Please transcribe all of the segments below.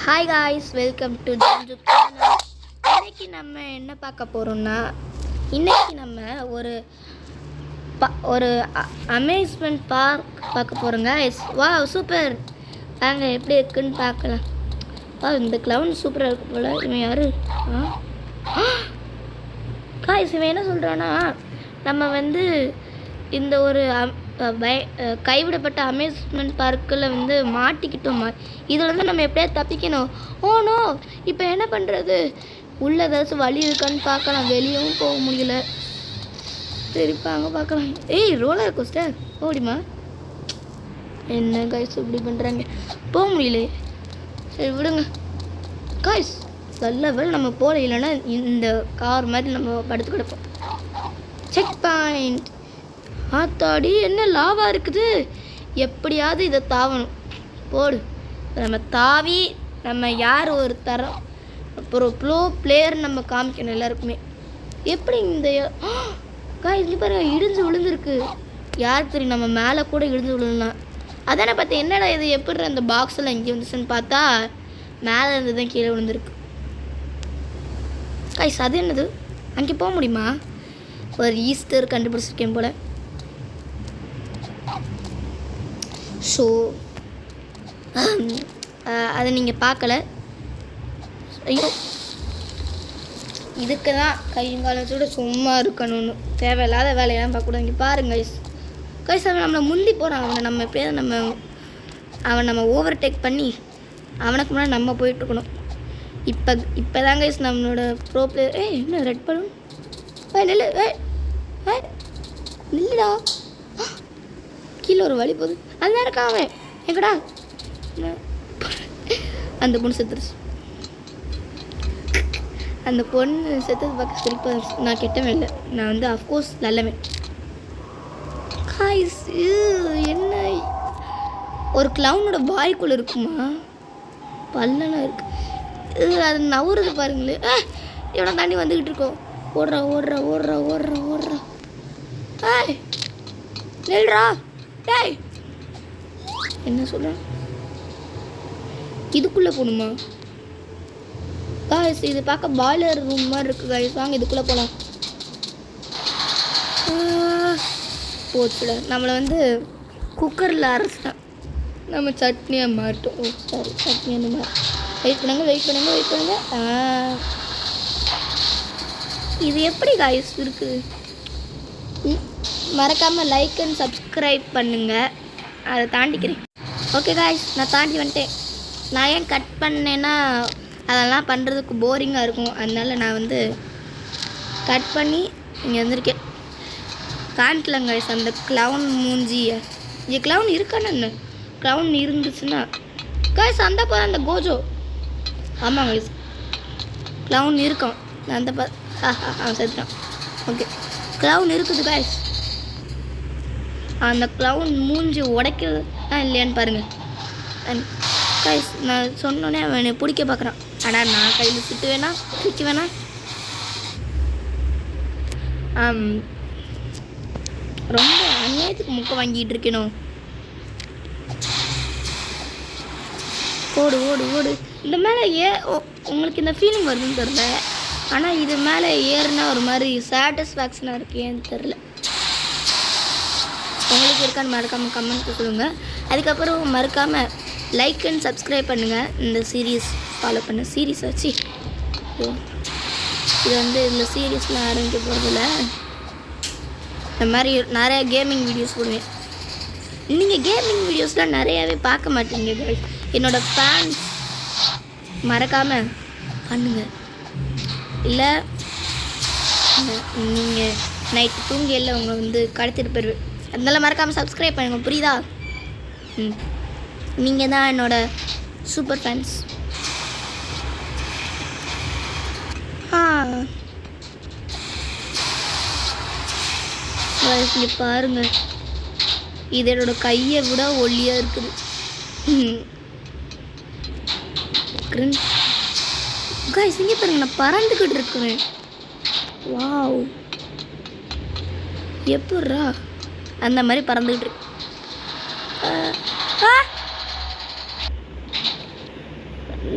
Hi guys, welcome to Janju channel. இன்றைக்கி நம்ம என்ன பார்க்க போகிறோம்னா, இன்றைக்கி நம்ம ஒரு அமேஸ்மெண்ட் பார்க் பார்க்க போகிறோங்க. வா சூப்பர், வாங்க எப்படி இருக்குன்னு பார்க்கலாம். இந்த க்ளவுன் சூப்பராக இருக்கு போல். இவன் யார்? காய்ஸ், இவன் என்ன சொல்கிறான்னா, நம்ம இந்த ஒரு கைவிடப்பட்ட அமேஸ்மெண்ட் பார்க்கில் மாட்டிக்கிட்டோம். இதில் நம்ம எப்படியாவது தப்பிக்கணும். ஓனோ, இப்போ என்ன பண்ணுறது? உள்ள ஏதாச்சும் வழி இருக்கான்னு பார்க்கலாம். வெளியவும் போக முடியல. சரிப்பாங்க பார்க்கலாம். ஏய், ரோலர் கோஸ்டர் ஓடிமா? என்ன காய்ஸ் இப்படி பண்ணுறாங்க? போக முடியல. சரி விடுங்க காய்ஸ். நல்ல வேலை நம்ம போகல, இல்லைன்னா இந்த கார் மாதிரி நம்ம படுத்து கிடப்போம். Check point. ஆத்தாடி, என்ன லாவா இருக்குது. எப்படியாவது இதை தாவணும். போடு. நம்ம தாவி நம்ம யார் ஒரு தரம் அப்புறம் ப்ரோ பிளேயர் நம்ம காமிக்கணும் எல்லாருக்குமே. எப்படி இந்த இங்கே பாருங்க, இடிஞ்சு விழுந்துருக்கு. யார் தெரியும், நம்ம மேலே கூட இடிஞ்சு விழுலாம். அதானே பார்த்தேன். என்னடா இது, எப்படி அந்த பாக்ஸில் இங்கே வந்துச்சுன்னு பார்த்தா மேலே இருந்து தான் கீழே விழுந்துருக்கு. காய்ஸ், அது என்னது? அங்கே போக முடியுமா? ஒரு ஈஸ்டர் கண்டுபிடிச்சிருக்கேன் போல். ஸோ அதை நீங்கள் பார்க்கல. ஐயோ, இதுக்கு தான் கையங்காலத்தோடு சும்மா இருக்கணும்னு தேவையில்லாத வேலையெல்லாம் பார்க்கக்கூடாது. இங்கே பாருங்க கைஸ், அவன் நம்மளை முந்தி போகிறான். நம்ம எப்படியாவது அவன் நம்ம ஓவர்டேக் பண்ணி அவனுக்கு முன்னாடி நம்ம போயிட்டுருக்கணும். இப்போ தான் கைஸ் நம்மளோட ப்ரோ பிளேயர். என்ன ரெட் பலூன்? நில்லு, நில்லுடா. கீழே ஒரு வழி போகுது. அந்த இருக்கான் அவன். எங்கடா? அந்த பொண்ணு செத்துருச்சு. அந்த பொண்ணு செத்தது பார்க்க சிரிப்பாக. நான் கெட்டவன் இல்லை, நான் அஃப்கோர்ஸ் நல்லவன். காய்ஸ், என்ன ஒரு க்ளவுனோட பாய்க்குள்ளே இருக்குமா? பல்லெல்லாம் இருக்கு. அது நவுறது பாருங்களே. இவனை தாண்டி வந்துக்கிட்டு இருக்கோம். ஓடுறா ஓடுறா ஓடுறா ஓடுறா ஓடுறா. நெல்றா. டேய், என்ன சொல்கிறேன்? இதுக்குள்ளே போகணுமா? காய்ஸ், இது பார்க்க பாய்லர் ரூம் மாதிரி இருக்குது காய்ஸ். வாங்க இதுக்குள்ளே போகலாம். போச்சுல, நம்மளை குக்கரில் அரைச்சிட்டேன். நம்ம சட்னியாக மாட்டோம். சாரி, சட்னி அந்த மாதிரி. வெயிட் பண்ணுங்க. இது எப்படி காய்ஸ் இருக்குது? மறக்காமல் லைக் அண்ட் சப்ஸ்கிரைப் பண்ணுங்கள். அதை தாண்டிக்கிறேன். ஓகே காய்ஸ், நான் தாண்டி வந்துட்டேன். நான் ஏன் கட் பண்ணேன்னா, அதெல்லாம் பண்ணுறதுக்கு போரிங்காக இருக்கும். அதனால் நான் கட் பண்ணி இங்கே வந்திருக்கேன். காமிக்கலங்க காய்ஸ் அந்த க்ளவுன் மூஞ்சியை. இங்கே க்ளவுன் இருக்கான்னு என்ன? க்ளவுன் இருந்துச்சுன்னா காய்ஸ் அந்த கோஜோ. ஆமாம் காய்ஸ், க்ளவுன் இருக்கான். அந்த அவன் செத்துட்டான். ஓகே, க்ளவுன் இருக்குது காய்ஸ். அந்த க்ளவுன் மூஞ்சி உடைக்கிறது இல்லையான்னு பாருங்கள் காய்ஸ். நான் சொன்னோன்னே அவனை பிடிக்க பார்க்குறான். ஆனால் நான் கையில் சுட்டு பிடிக்க வேணாம். ரொம்ப அநியாயத்துக்கு முக்கை வாங்கிட்டு இருக்கணும். ஓடு ஓடு ஓடு. இந்த மேலே உங்களுக்கு இந்த ஃபீலிங் வருதுன்னு தெரில. ஆனால் இது மேலே ஏறுனா ஒரு மாதிரி சாட்டிஸ்ஃபேக்ஷனாக இருக்குது. ஏன்னு தெரில, உங்களுக்கு இருக்கான்னு மறக்காமல் கமெண்ட் சொல்லுங்கள். அதுக்கப்புறம் மறக்காமல் லைக் அண்ட் சப்ஸ்கிரைப் பண்ணுங்கள். இந்த சீரீஸ் ஃபாலோ பண்ண சீரீஸ் வச்சு இது இந்த சீரீஸ்லாம் ஆரம்பிக்க போகிறதில்ல. இந்த மாதிரி நிறையா கேமிங் வீடியோஸ் போடுவேன். நீங்கள் கேமிங் வீடியோஸ்லாம் நிறையாவே பார்க்க மாட்டீங்க. என்னோடய ஃபேன்ஸ் மறக்காமல் பண்ணுங்கள். இல்லை நீங்கள் நைட்டு தூங்கியில் உங்களை கடத்திட்டு போயிடுவேன். அதனால மறக்காமல் சப்ஸ்கிரைப் பண்ணுங்க, புரியுதா? நீங்கள் தான் என்னோடய சூப்பர் ஃபேன்ஸ். இங்கே பாருங்கள், இது என்னோட கையை விட ஒல்லியாக இருக்குது. காய்ஸ், இங்கே பாருங்க, நான் பறந்துக்கிட்டு இருக்கிறேன். வாவ், எப்பட்றா அந்த மாதிரி பறந்துக்கிட்டு இருக்கு.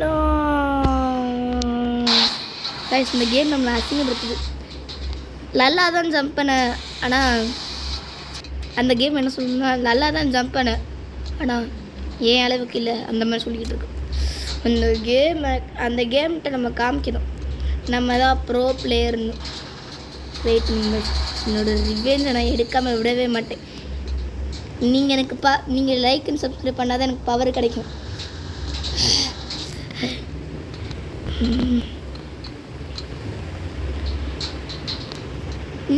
No. கைஸ் இந்த கேம் நம்மளை அசிங்கப்படுத்துது. நல்லா தான் ஜம்ப் பண்ண, ஆனால் அந்த கேம் என்ன சொல்லணும்னா நல்லா தான் ஜம்ப் பண்ண, ஆனால் ஏன் அளவுக்கு இல்லை அந்த மாதிரி சொல்லிக்கிட்டு இருக்கு. அந்த கேம்கிட்ட நம்ம காமிக்கணும் நம்ம தான் ப்ரோ பிளேயர்னு. வெயிட் பண்ணுங்க, என்னோடய ரிவெஞ்சை நான் எடுக்காமல் விடவே மாட்டேன். நீங்கள் எனக்கு நீங்கள் லைக் அண்ட் சப்ஸ்கிரைப் பண்ணால் தான் எனக்கு பவர் கிடைக்கும்.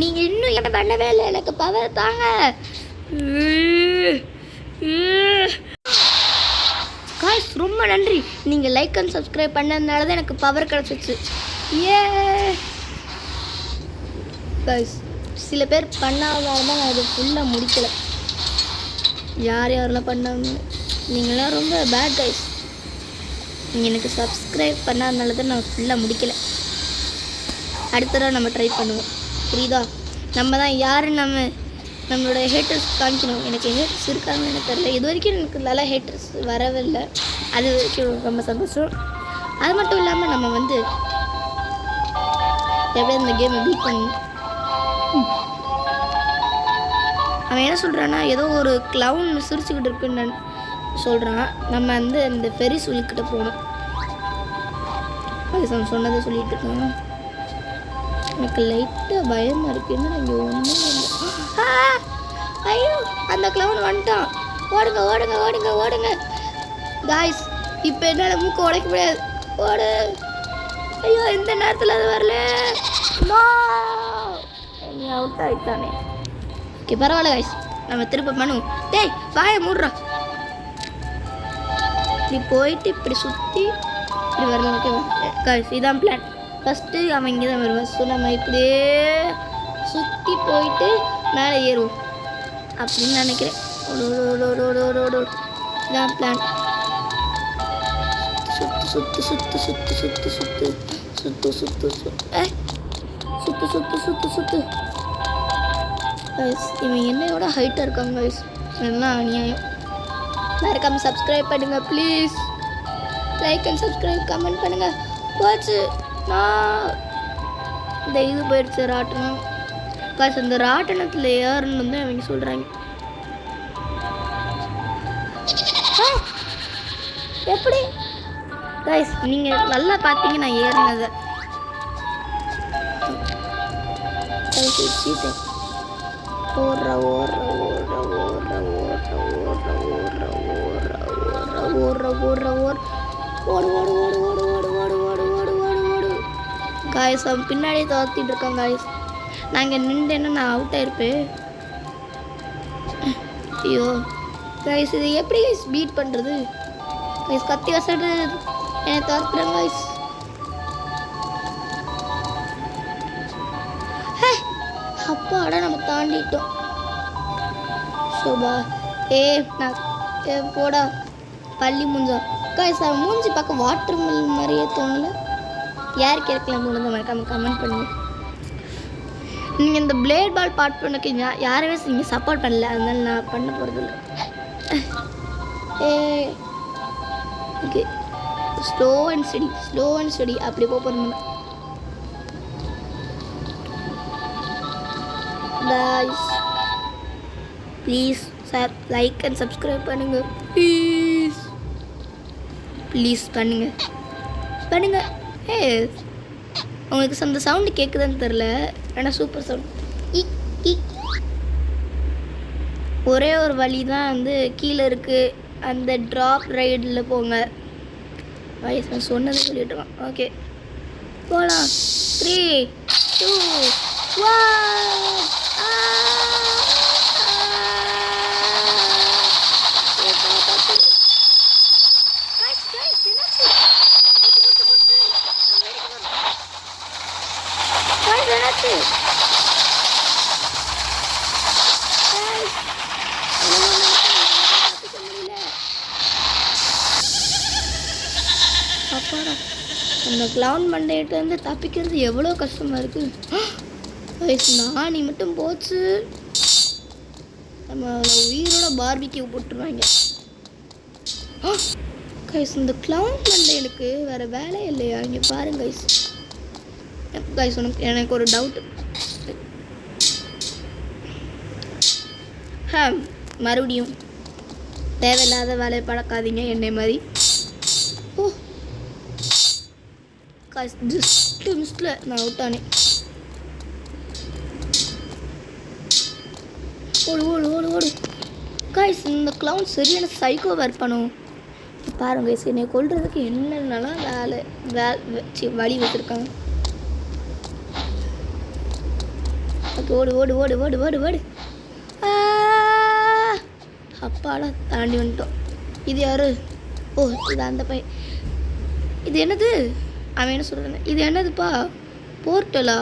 நீங்கள் இன்னும் என்ன பண்ணவே இல்லை, எனக்கு பவர் தாங்க. காய்ஸ் ரொம்ப நன்றி, நீங்கள் லைக் அண்ட் சப்ஸ்கிரைப் பண்ணதுனால தான் எனக்கு பவர் கிடச்சிச்சு. காய்ஸ் சில பேர் பண்ணாதனால தான் நான் இதை ஃபுல்லாக முடிக்கலை. யார் யாரெல்லாம் பண்ணாங்க, நீங்களாம் ரொம்ப பேட் காய்ஸ். நீங்கள் எனக்கு சப்ஸ்கிரைப் பண்ணாதனால தான் நான் ஃபுல்லாக முடிக்கலை. அடுத்ததாக நம்ம ட்ரை பண்ணுவோம், புரியுதா? நம்ம தான் யார் நம்மளோட ஹேட்டர்ஸ் காமிக்கணும். எனக்கு ஹேட்டர்ஸ் இருக்காங்கன்னு எனக்கு தெரியல, இது வரைக்கும் எனக்கு நல்லா ஹேட்டர்ஸ் வரவே இல்லை. அது வரைக்கும் ரொம்ப சந்தோஷம். அது மட்டும் இல்லாமல் நம்ம வந்து எப்படியா இந்த கேமை பீட் பண்ணணும். அவன் என்ன சொல்கிறான்னா ஏதோ ஒரு க்ளவுன் சிரிச்சுக்கிட்டு இருக்குன்னு சொல்கிறான். நம்ம வந்து அந்த ஃபெரிஸ் வீல்கிட்ட போகணும். அவன் சொன்னதை சொல்லிட்டு இருக்கான். எனக்கு லைட்டாக பயமாக இருக்குன்னு இங்கே ஒன்றும் இல்லை. ஐயோ அந்த க்ளவுன் வந்துட்டான். ஓடுங்க ஓடுங்க ஓடுங்க ஓடுங்க காய்ஸ். இப்போ என்னால் மூக்க உடைக்க முடியாது. ஓடு. ஐயோ இந்த நேரத்தில் அது வரல. நீ அவுட் ஆகிட்டானே. ஓகே பரவாயில்ல காய்ஸ், நம்ம திரும்ப பண்ணுவோம். டேய் வாயை மூடுறோம். இப்படி போயிட்டு இப்படி சுற்றி இப்படி வரலாம். ஓகேவா காய்ஸ், இதான் பிளான். ஃபஸ்ட்டு அவன் இங்கே தான் வருவான். ஸோ நம்ம இப்படியே சுற்றி போயிட்டு மேலே ஏறுவோம் அப்படின்னு நினைக்கிறேன். இதான் பிளான். சுற்று சுற்று சுற்று சுற்று சுற்று சுற்று சுற்று சுற்று சுற்று சுற்று சுற்று சுற்று. இவன் என்னையோட ஹைட்டாக இருக்காங்க கைஸ், எல்லாம் அநியாயம். மறக்காமல் சப்ஸ்கிரைப் பண்ணுங்கள் please. Like and subscribe comment பண்ணுங்கள். போச்சு நான் இந்த இது போயிடுச்சு ராட்டணம் காசு. அந்த ராட்டணத்தில் ஏறணும் தான் அவங்க சொல்கிறாங்க. எப்படி கைஸ் நீங்கள் நல்லா பார்த்தீங்க நான் ஏறினதை. ஓடுற ஓடுற ஓடுற ஓடுற ஓடுற ஓடுற ஓடுற ஓடுற ஓடுற ஓடுற ஓடு ஓடு ஓடு ஓடு ஓடு ஓடு ஓடு ஓடு ஓடு ஓடு. காய்ஸ் அவன் பின்னாடியே துரத்திட்டு இருக்கான் காய்ஸ். நாங்கள் நின்றுன்னா நான் அவுட் ஆயிருப்பேன். ஐயோ காய்ஸ் இது எப்படி கைஸ் பீட் பண்ணுறது? கைஸ் கத்தி வசடு என்னை துரத்துறேன் காய்ஸ். அப்பாடா நம்ம தாண்டிட்டோம். சோபா நான் போடா பள்ளி மூஞ்சா. காய்ஸ் அவன் மூஞ்சி பார்க்க வாட்டர் மில் மாதிரியே தோணலை. யாருக்கு இருக்கலாம் தோணுது மறக்காம கமெண்ட் பண்ணுங்க. நீங்கள் இந்த பிளேட் பால் பாட் பண்ணக்கு யாருமே நீங்கள் சப்போர்ட் பண்ணல, அதனால நான் பண்ண போகிறது இல்லை. ஓகே ஸ்லோ அண்ட் ஸ்டடி அப்படி போகிறோம். guys please sir like and subscribe பண்ணுங்க ப்ளீஸ் பண்ணுங்க. உங்களுக்கு அந்த சவுண்டு கேட்குதான்னு தெரில, ஆனால் சூப்பர் சவுண்ட். ஒரே ஒரு வழி தான் வந்து கீழே இருக்குது, அந்த ட்ராப் ரைடில் போங்க. வயசு சொன்னதை சொல்லிட்டுருக்கான். ஓகே போகலாம். 3 2 1. அப்பாடா அந்த கிளவுன் மண்டையிட்ட இருந்து தப்பிக்கிறது எவ்வளோ கஷ்டமாக இருக்குது. நானி மட்டும் போச்சு, நம்ம உயிரோட பார்பிக்யூ போட்டுருவாங்க. கைஸ் இந்த கிளவுன் மண்டையனுக்கு வேறு வேலை இல்லையா? இங்கே பாருங்க கைஸ், கைஸ் எனக்கு ஒரு டவுட்டு. மறுபடியும் தேவையில்லாத வேலையை பழக்காதீங்க என்னை மாதிரி. ஓ கைஸ் ஜஸ்ட் மிஸ்டில் நான் அவுட் ஆனேன். ஓடு ஓடு ஓடு ஓடு கைஸ். இந்த க்ளவுன் சரியான சைக்கோவாக இருப்பானோ பாருங்க கைஸ். என்னை கொல்றதுக்கு என்னென்னலாம் வழி வச்சுருக்காங்க. ஓகே ஓடு ஓடு ஓடு ஓடு ஓடு ஓடு. அப்பாடா தாண்டி வந்துட்டோம். இது யாரு? ஓ இது அந்த பையன். இது என்னது? அவன் என்ன சொல்கிறேன், இது என்னதுப்பா? போர்ட்டலா?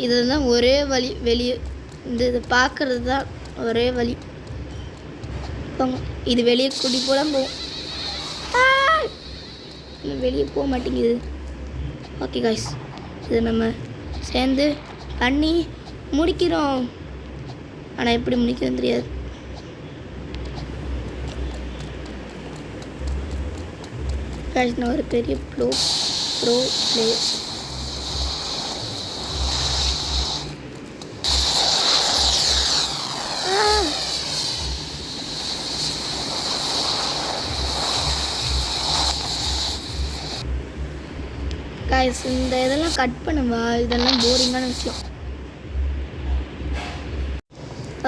இதில் தான் ஒரே வழி வெளியே. இதை பார்க்குறது தான் ஒரே வழி. போங்க, இது வெளியே கூட்டி போலாம் போகும். வெளியே போக மாட்டேங்குது. ஓகே காய்ஸ், இதை நம்ம சேர்ந்து பண்ணி முடிக்கிறோம். ஆனால் எப்படி முடிக்கிறோம் தெரியாது. காய்ஸ் நான் ஒரு பெரிய ப்ரோ பிளேயர். கைஸ் இந்த இதெல்லாம் கட் பண்ணுவா, இதெல்லாம் போரிங்கான விஷயம்.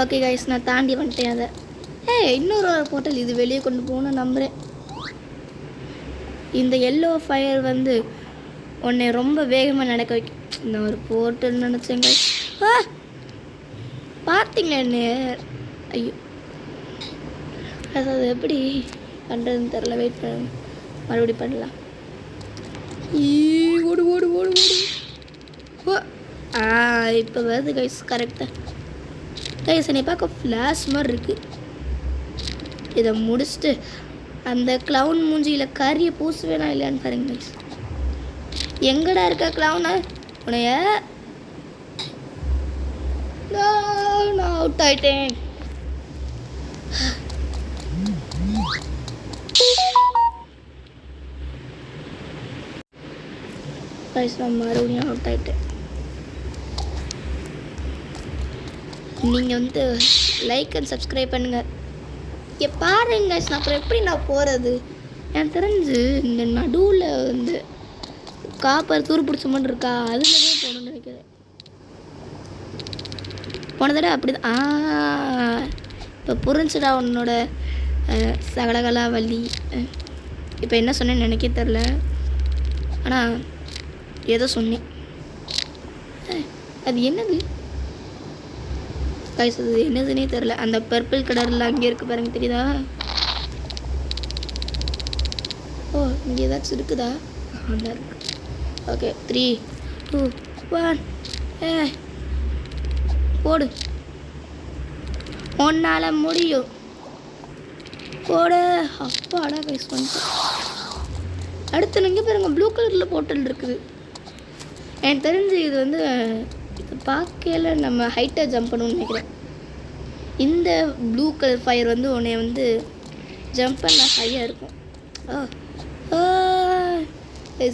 ஓகே கைஸ் நான் தாண்டி வந்துட்டேன் அதை. இன்னொரு போர்ட்டல் இது வெளியே கொண்டு போகணும்னு நம்புகிறேன். இந்த எல்லோ ஃபயர் வந்து உன்னை ரொம்ப வேகமாக நடக்க வைக்கும். இந்த ஒரு போர்ட்டல் நினச்சேங்க. பார்த்தீங்களா என்ன? ஐயோ அது எப்படி பண்ணுறதுன்னு தெரில. வெயிட் பண்ண மறுபடி பண்ணலாம். ஓடு ஓடு ஓடு ஓடு. ஓ இப்போ வருது கைஸ் கரெக்டாக. கைஸ் என்னை பார்க்க ஃப்ளாஷ் மாதிரி இருக்குது. இதை முடிச்சுட்டு அந்த க்ளவுன் மூஞ்சியில் கறியை பூசுவேனா இல்லையான்னு பாருங்க கைஸ். எங்கடா இருக்க க்ளவுனா? உனைய நான் அவுட் ஆயிட்டேன். கைஸ் நான் மறுபடியும் அவுட் ஆகிட்டேன். நீங்கள் வந்து லைக் அண்ட் சப்ஸ்கிரைப் பண்ணுங்கள். பாருங்க கைஸ், நான் அப்புறம் எப்படி நான் போகிறது? எனக்கு தெரிஞ்சு இந்த நடுவில் வந்து காப்பர் தூர் பிடிச்ச மாதிரி இருக்கா, அதில் தான் போகணுன்னு நினைக்கிறேன். போன தடவை அப்படி தான். இப்போ புரிஞ்சுடா உன்னோட சகலகலா வள்ளி. இப்போ என்ன சொன்னேன்னு நினைக்க தெரில, ஆனால் ஏதோ சொன்னேன். அது என்னது கைஸ்? அது என்னதுன்னே தெரில. அந்த பர்பிள் கலரில் அங்கே இருக்குது பாருங்க, தெரியுதா? ஓ இங்கே ஏதாச்சும் இருக்குதா? அந்த இருக்கு. ஓகே 3 2 1 போடு. ஒன்னால் முடியும். போடு. அப்பாடா கைஸ் வந்துட்டு. அடுத்து நீங்கள் பாருங்க ப்ளூ கலரில் போர்ட்டல் இருக்குது. எனக்கு தெரிஞ்சு இது வந்து இது பார்க்கல நம்ம ஹைட்டாக ஜம்ப் பண்ணணும்னு நினைக்கிறேன். இந்த ப்ளூ கலர் ஃபயர் வந்து உன்னை வந்து ஜம்ப் பண்ண ஹையாக இருக்கும்.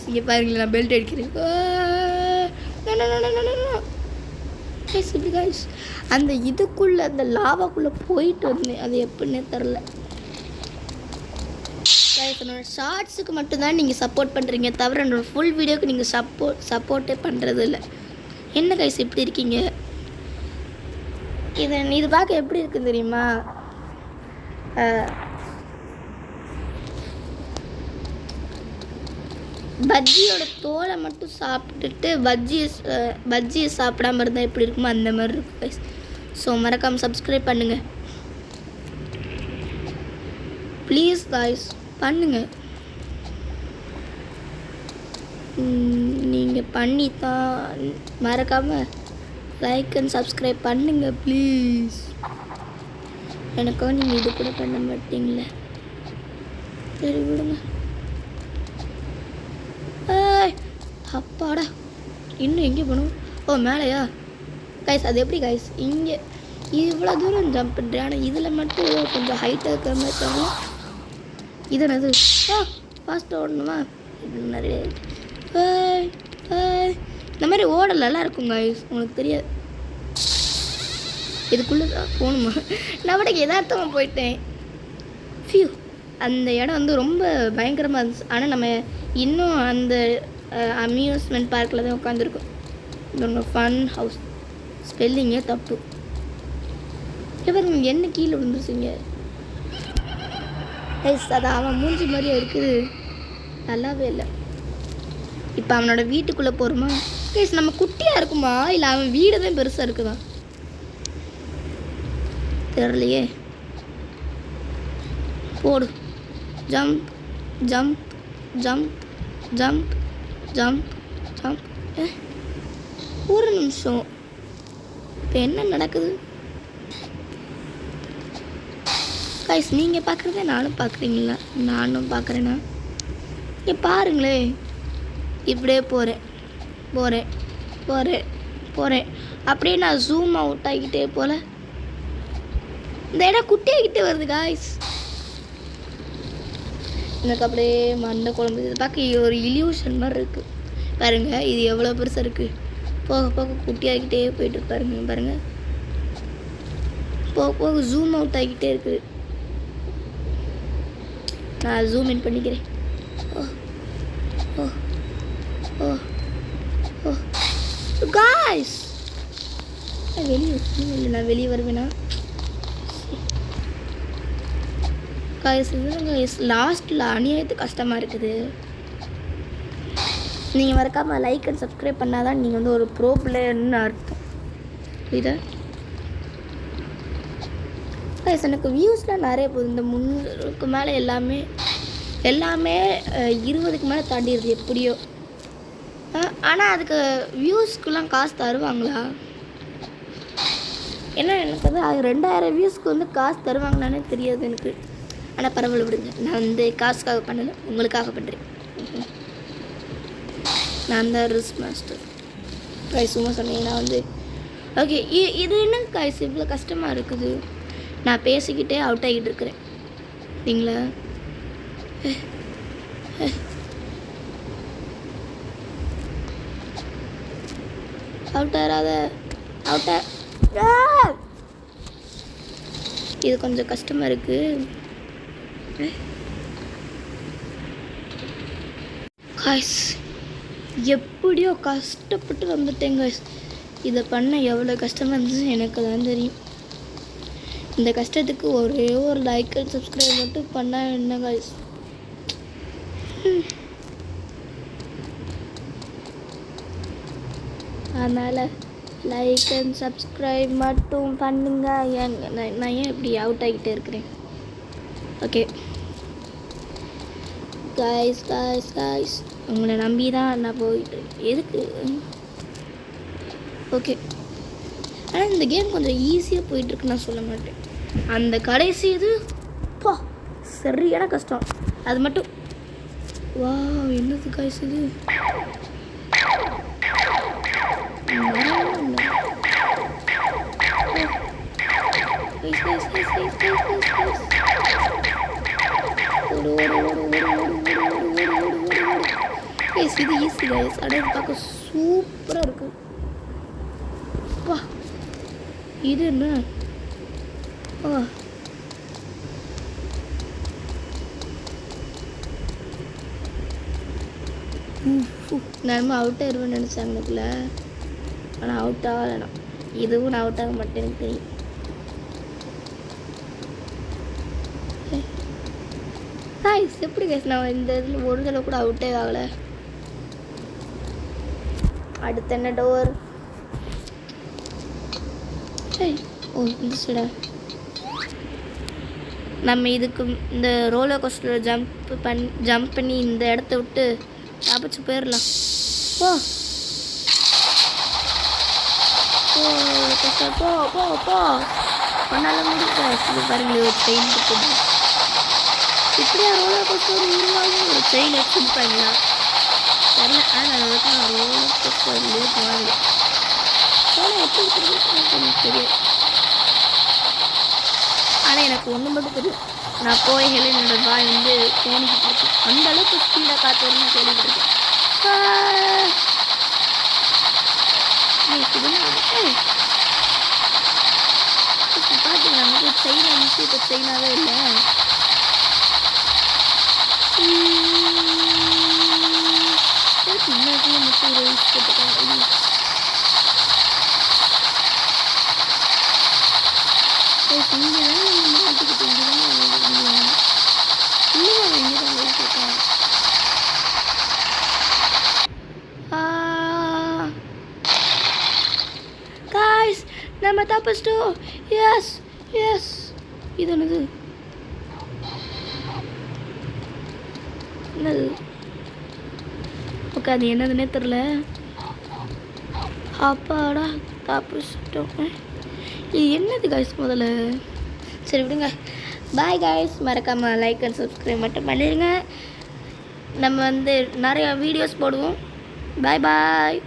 இங்கே பாருங்களேன், நான் பெல்ட் அடிக்கிறேன். இப்படி காய்ஸ் அந்த இதுக்குள்ளே அந்த லாவாக்குள்ளே போயிட்டு வந்தேன். அது எப்படின்னே தெரில. என்னோட ஷார்ட்ஸுக்கு மட்டும்தான் நீங்கள் சப்போர்ட் பண்ணுறீங்க, தவிர என்னோட ஃபுல் வீடியோக்கு நீங்கள் சப்போர்ட்டே பண்ணுறது இல்லை. என்ன கைஸ் இப்படி இருக்கீங்க? இது பார்க்க எப்படி இருக்குன்னு தெரியுமா? பஜ்ஜியோட தோலை மட்டும் சாப்பிட்டுட்டு பஜ்ஜியை சாப்பிடாம இருந்தால் எப்படி இருக்குமோ அந்த மாதிரி இருக்கும் கைஸ். ஸோ மறக்காமல் சப்ஸ்கிரைப் பண்ணுங்கள் ப்ளீஸ் கைஸ், பண்ணுங்க. நீங்கள் பண்ணித்தான் மறக்காமல் லைக் அண்ட் சப்ஸ்கிரைப் பண்ணுங்க ப்ளீஸ். எனக்காக நீங்கள் இது கூட பண்ண மாட்டீங்களே, சரி விடுங்க. அப்பாடா இன்னும் எங்கே போகணும்? ஓ மேலேயா கைஸ்? அது எப்படி கைஸ் இங்கே இவ்வளோ தூரம் ஜம்ப் பண்ணுறேன், ஆனால் இதில் மட்டும் கொஞ்சம் ஹைட்டாக இருக்கிற மாதிரி இருக்காங்க. இது என்னது? ஃபாஸ்ட்டாக ஓடணுமா? நிறைய இந்த மாதிரி ஓடல் நல்லா இருக்கும் guys. உங்களுக்கு தெரியாது. இதுக்குள்ளே தான் போகணுமா? நான் கூட யதார்த்தமாக போயிட்டேன். ஃபியூ, அந்த இடம் வந்து ரொம்ப பயங்கரமாக இருந்துச்சு. ஆனால் நம்ம இன்னும் அந்த அம்யூஸ்மெண்ட் பார்க்கில் தான் உட்காந்துருக்கோம். இந்த ஃபன் ஹவுஸ் ஸ்பெல்லிங்கே தப்பு. பாருங்க என்ன கீழே விழுந்துருச்சுங்க. அது அவன் மூஞ்சி மாதிரியே இருக்குது, நல்லாவே இல்லை. இப்போ அவனோட வீட்டுக்குள்ளே போகிறோமா? கேஸ் நம்ம குட்டியாக இருக்குமா இல்லை அவன் வீடு தான் பெருசாக இருக்குதா தெரியலையே. போடு. Jump jump jump jump jump jump. ஒரு நிமிஷம், இப்போ என்ன நடக்குது கைஸ்? நீங்கள் பார்க்குறதே நானும் பார்க்குறீங்களா? நானும் பார்க்குறேன்னா இங்கே பாருங்களே. இப்படியே போகிறேன் போகிறேன் போகிறேன் போகிறேன். அப்படியே நான் ஜூம் அவுட் ஆகிக்கிட்டே போல இந்த இடம் குட்டியாகிட்டே வருது காய்ஸ். எனக்கு அப்படியே மண்டை குழம்பு. இது பார்க்க ஒரு இல்யூஷன் மாதிரி இருக்குது பாருங்க. இது எவ்வளோ பெருசாக இருக்குது. போக போக குட்டியாகிட்டே போயிட்டு பாருங்க. பாருங்கள் போக போக ஜூம் அவுட் ஆகிக்கிட்டே இருக்குது. நான் ஜூம் இன் பண்ணிக்கிறேன். ஓ ஓ ஓ ஓ காய்ஸ், வெளியே இல்லை, நான் வெளியே வருவேனா காய்ஸ்? இதுதான் காய்ஸ் லாஸ்ட்டில் அநியாயத்துக்கு கஷ்டமாக இருக்குது. நீங்கள் மறக்காமல் லைக் அண்ட் சப்ஸ்கிரைப் பண்ணால் தான் நீங்கள் வந்து ஒரு ப்ரோ பிளேயர்னு அர்த்தம். புரியுதா காய்ஸ்? எனக்கு வியூஸ்லாம் நிறைய போகுது. இந்த 300க்கு மேலே எல்லாமே 20க்கு மேலே தாண்டிடுது எப்படியோ. ஆனால் அதுக்கு வியூஸ்க்குலாம் காசு தருவாங்களா? ஏன்னா எனக்கு வந்து 2000 வியூஸ்க்கு வந்து காசு தருவாங்களானே தெரியாது எனக்கு. ஆனால் பரவாயில்ல விடுங்க, நான் வந்து காசுக்காக பண்ணலை, உங்களுக்காக பண்ணுறேன். நான் தான் ரிஸ்க் மாஸ்டர் காய்ஸ். சும்மா சொன்னீங்கன்னா வந்து ஓகே. இது என்ன காய்ஸ் இவ்வளோ கஷ்டமாக இருக்குது? நான் பேசிக்கிட்டே அவுட் ஆகிட்டு இருக்கிறேன் சரிங்களா? அவுட் ஆகாத அவுட். இது கொஞ்சம் கஷ்டமாக இருக்குது காய்ஸ். எப்படியோ கஷ்டப்பட்டு வந்துட்டேன் காய்ஸ். இதை பண்ண எவ்வளோ கஷ்டமாக இருந்துச்சு எனக்கு தான் தெரியும். இந்த கஷ்டத்துக்கு ஒரே ஒரு லைக் அண்ட் சப்ஸ்கிரைப் மட்டும் பண்ணால் என்ன காய்ஸ்? அதனால் லைக் அண்ட் சப்ஸ்கிரைப் மட்டும் பண்ணுங்க. நான் ஏன் இப்படி அவுட் ஆகிட்டே இருக்கிறேன்? ஓகே காய்ஸ் காய்ஸ் காய்ஸ், உங்களை நம்பி தான் நான் போயிட்டு எதுக்கு? ஓகே, ஆனால் இந்த கேம் கொஞ்சம் ஈஸியாக போயிட்டுருக்கு நான் சொல்ல மாட்டேன். அந்த கடைசி இது பா சரியான கஷ்டம். அது மட்டும் வா என்னது காய்ஸ் இது? இது ஈஸி கைஸ். அடைய பார்க்க சூப்பராக இருக்கு. வா இது என்ன? நான் அவுட் ஆயிடுவேன்னு நினச்சேன் எனக்குள்ள. ஆனால் அவுட் ஆகலைண்ணா. இதுவும் நான் அவுட் ஆக மாட்டேன் எனக்கு தெரியும். காய்ஸ் எப்படி கேஸ் நான் இந்த இதில் ஒரு தடவை கூட அவுட்டே ஆகலை. அடுத்து என்ன டோர்? ஓ இந்த சைடா? நம்ம இதுக்கு இந்த ரோலர் கோஸ்டரில் ஜம்ப் பண்ணி இந்த இடத்த விட்டு தப்பிச்சு போயிடலாம். போ போ போ போ பண்ணால முடியாது. இது பாருங்களே ஒரு ட்ரெயின் இருக்குது. இப்படியா ரோலர் கோஸ்டர் இருந்தாலும் ஒரு ட்ரெயின் வச்சுருப்பாங்களா தெரியல. ஆனால் நான் ரோலர் கோஸ்டர்லேயே போகல. போனால் எப்படி எனக்கு தெரியும். ஆனால் எனக்கு ஒன்று மட்டும் தெரியும், நான் போய் ஹெலனோட வாய் வந்து கோணிக்கிட்டு இருக்கேன். அந்த அளவுக்கு ஸ்பீடாக காற்று வரும் நான் கேள்விப்பட்டிருக்கேன். பார்த்தீங்களா நமக்கு சைனா மிஸ் இப்போ சைனாவே இல்லை. இன்னும் மிஸ் போட்டுருக்காங்க. இங்கே தான் நம்ம மாட்டிக்கிட்டு காய்ஸ் நம்ம தப்பிச்சிட்டோம். எஸ் எஸ் இது என்னது என்னது ஓகே அது என்னதுன்னே தெரில. அப்பாடா தப்பிச்சிட்டோம். இது என்னது காய்ஸ் முதல்ல? சரி விடுங்க. பாய் காய்ஸ், மறக்காமல் லைக் அண்ட் சப்ஸ்கிரைப் மட்டும் பண்ணிடுங்க. நம்ம வந்து நிறையா வீடியோஸ் போடுவோம். பாய் பாய்.